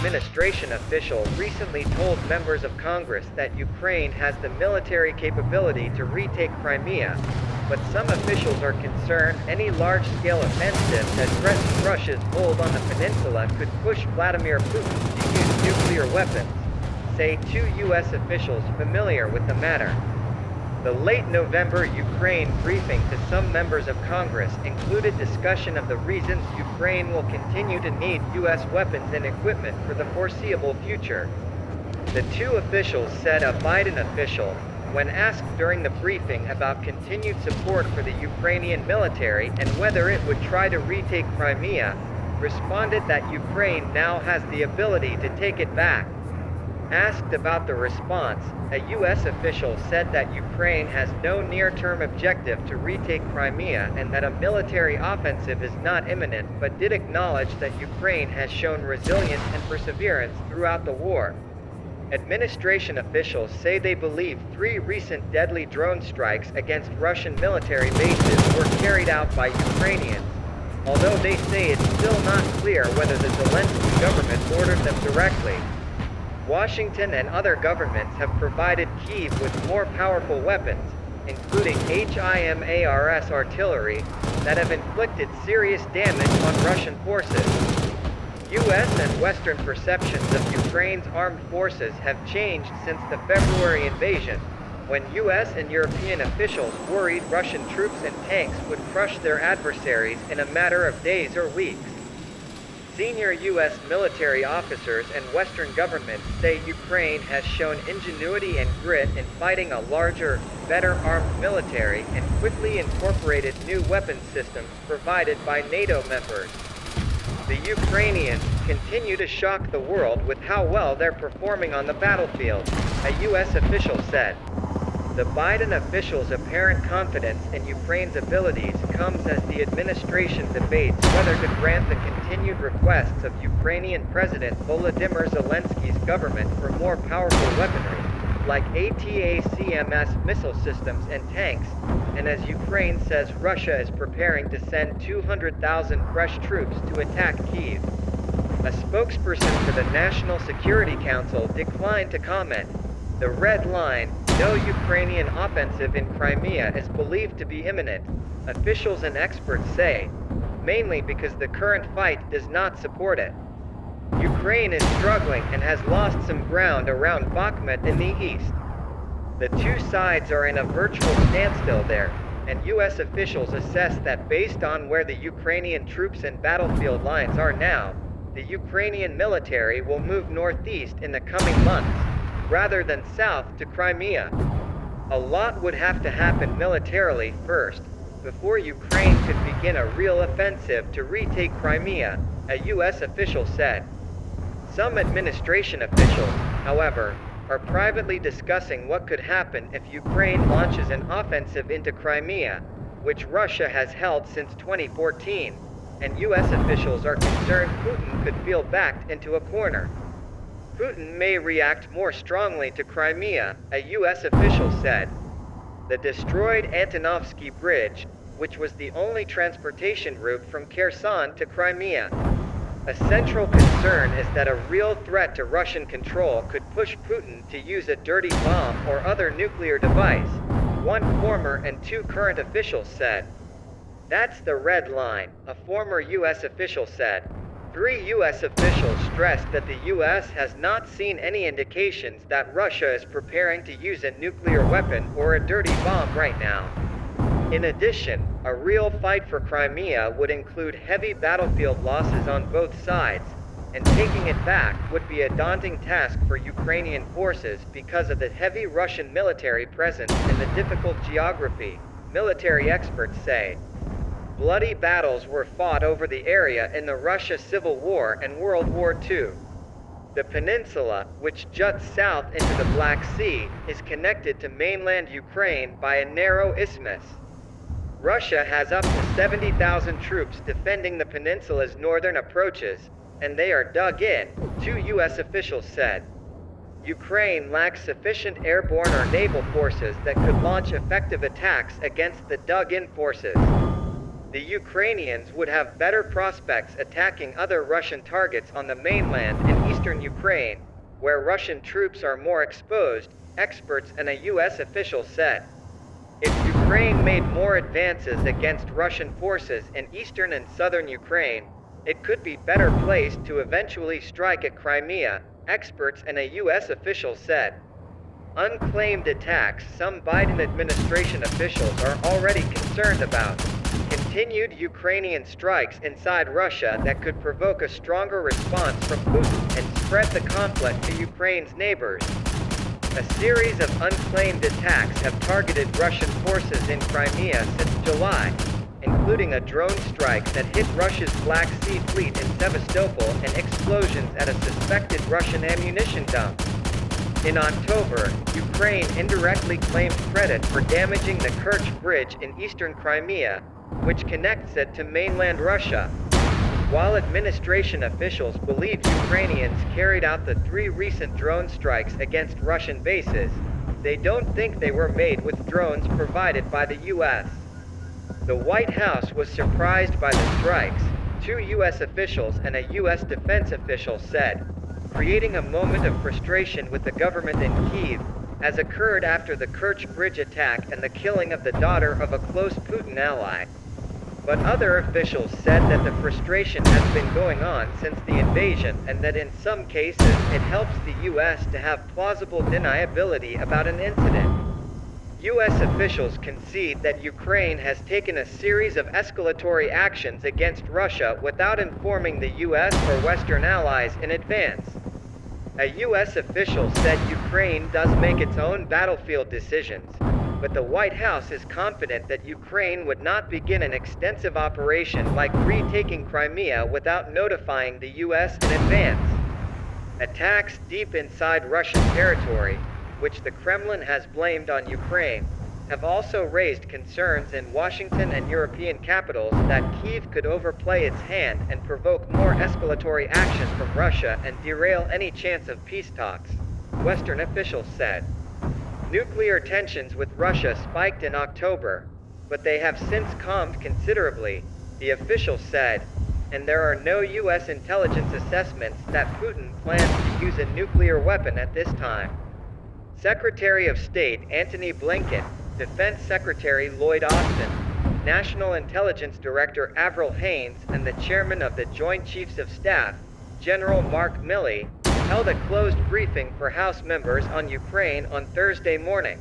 administration official recently told members of Congress that Ukraine has the military capability to retake Crimea, but some officials are concerned any large-scale offensive that threatens Russia's hold on the peninsula could push Vladimir Putin to use nuclear weapons, say two U.S. officials familiar with the matter. The late November Ukraine briefing to some members of Congress included discussion of the reasons Ukraine will continue to need U.S. weapons and equipment for the foreseeable future. The two officials said a Biden official, when asked during the briefing about continued support for the Ukrainian military and whether it would try to retake Crimea, responded that Ukraine now has the ability to take it back. Asked about the response, a U.S. official said that Ukraine has no near-term objective to retake Crimea and that a military offensive is not imminent, but did acknowledge that Ukraine has shown resilience and perseverance throughout the war. Administration officials say they believe 3 recent deadly drone strikes against Russian military bases were carried out by Ukrainians, although they say it's still not clear whether the Zelensky government ordered them directly. Washington and other governments have provided Kyiv with more powerful weapons, including HIMARS artillery, that have inflicted serious damage on Russian forces. U.S. and Western perceptions of Ukraine's armed forces have changed since the February invasion, when U.S. and European officials worried Russian troops and tanks would crush their adversaries in a matter of days or weeks. Senior U.S. military officers and Western governments say Ukraine has shown ingenuity and grit in fighting a larger, better armed military and quickly incorporated new weapons systems provided by NATO members. The Ukrainians continue to shock the world with how well they're performing on the battlefield, a U.S. official said. The Biden official's apparent confidence in Ukraine's abilities comes as the administration debates whether to grant the continued requests of Ukrainian President Volodymyr Zelensky's government for more powerful weaponry, like ATACMS missile systems and tanks, and as Ukraine says Russia is preparing to send 200,000 fresh troops to attack Kyiv. A spokesperson for the National Security Council declined to comment. The red line, no Ukrainian offensive in Crimea, is believed to be imminent, officials and experts say, mainly because the current fight does not support it. Ukraine is struggling and has lost some ground around Bakhmut in the east. The two sides are in a virtual standstill there, and U.S. officials assess that based on where the Ukrainian troops and battlefield lines are now, the Ukrainian military will move northeast in the coming months, rather than south to Crimea. A lot would have to happen militarily first, before Ukraine could begin a real offensive to retake Crimea, a U.S. official said. Some administration officials, however, are privately discussing what could happen if Ukraine launches an offensive into Crimea, which Russia has held since 2014, and U.S. officials are concerned Putin could feel backed into a corner. Putin may react more strongly to Crimea, a U.S. official said. The destroyed Antonovsky Bridge, which was the only transportation route from Kherson to Crimea. A central concern is that a real threat to Russian control could push Putin to use a dirty bomb or other nuclear device, one former and 2 current officials said. That's the red line, a former U.S. official said. 3 U.S. officials stressed that the U.S. has not seen any indications that Russia is preparing to use a nuclear weapon or a dirty bomb right now. In addition, a real fight for Crimea would include heavy battlefield losses on both sides, and taking it back would be a daunting task for Ukrainian forces because of the heavy Russian military presence and the difficult geography, military experts say. Bloody battles were fought over the area in the Russia Civil War and World War II. The peninsula, which juts south into the Black Sea, is connected to mainland Ukraine by a narrow isthmus. Russia has up to 70,000 troops defending the peninsula's northern approaches, and they are dug in, 2 U.S. officials said. Ukraine lacks sufficient airborne or naval forces that could launch effective attacks against the dug-in forces. The Ukrainians would have better prospects attacking other Russian targets on the mainland and eastern eastern Ukraine, where Russian troops are more exposed, experts and a U.S. official said. If Ukraine made more advances against Russian forces in eastern and southern Ukraine, it could be better placed to eventually strike at Crimea, experts and a U.S. official said. Unclaimed attacks some Biden administration officials are already concerned about. Continued Ukrainian strikes inside Russia that could provoke a stronger response from Putin and spread the conflict to Ukraine's neighbors. A series of unclaimed attacks have targeted Russian forces in Crimea since July, including a drone strike that hit Russia's Black Sea Fleet in Sevastopol and explosions at a suspected Russian ammunition dump. In October, Ukraine indirectly claimed credit for damaging the Kerch Bridge in eastern Crimea, which connects it to mainland Russia. While administration officials believe Ukrainians carried out the 3 recent drone strikes against Russian bases, they don't think they were made with drones provided by the U.S. The White House was surprised by the strikes, 2 U.S. officials and a U.S. defense official said, creating a moment of frustration with the government in Kyiv, as occurred after the Kerch Bridge attack and the killing of the daughter of a close Putin ally. But other officials said that the frustration has been going on since the invasion and that in some cases it helps the U.S. to have plausible deniability about an incident. U.S. officials concede that Ukraine has taken a series of escalatory actions against Russia without informing the U.S. or Western allies in advance. A U.S. official said Ukraine does make its own battlefield decisions, but the White House is confident that Ukraine would not begin an extensive operation like retaking Crimea without notifying the U.S. in advance. Attacks deep inside Russian territory, which the Kremlin has blamed on Ukraine, have also raised concerns in Washington and European capitals that Kyiv could overplay its hand and provoke more escalatory action from Russia and derail any chance of peace talks, Western officials said. Nuclear tensions with Russia spiked in October, but they have since calmed considerably, the official said, and there are no U.S. intelligence assessments that Putin plans to use a nuclear weapon at this time. Secretary of State Antony Blinken, Defense Secretary Lloyd Austin, National Intelligence Director Avril Haines and the Chairman of the Joint Chiefs of Staff, General Mark Milley, held a closed briefing for House members on Ukraine on Thursday morning.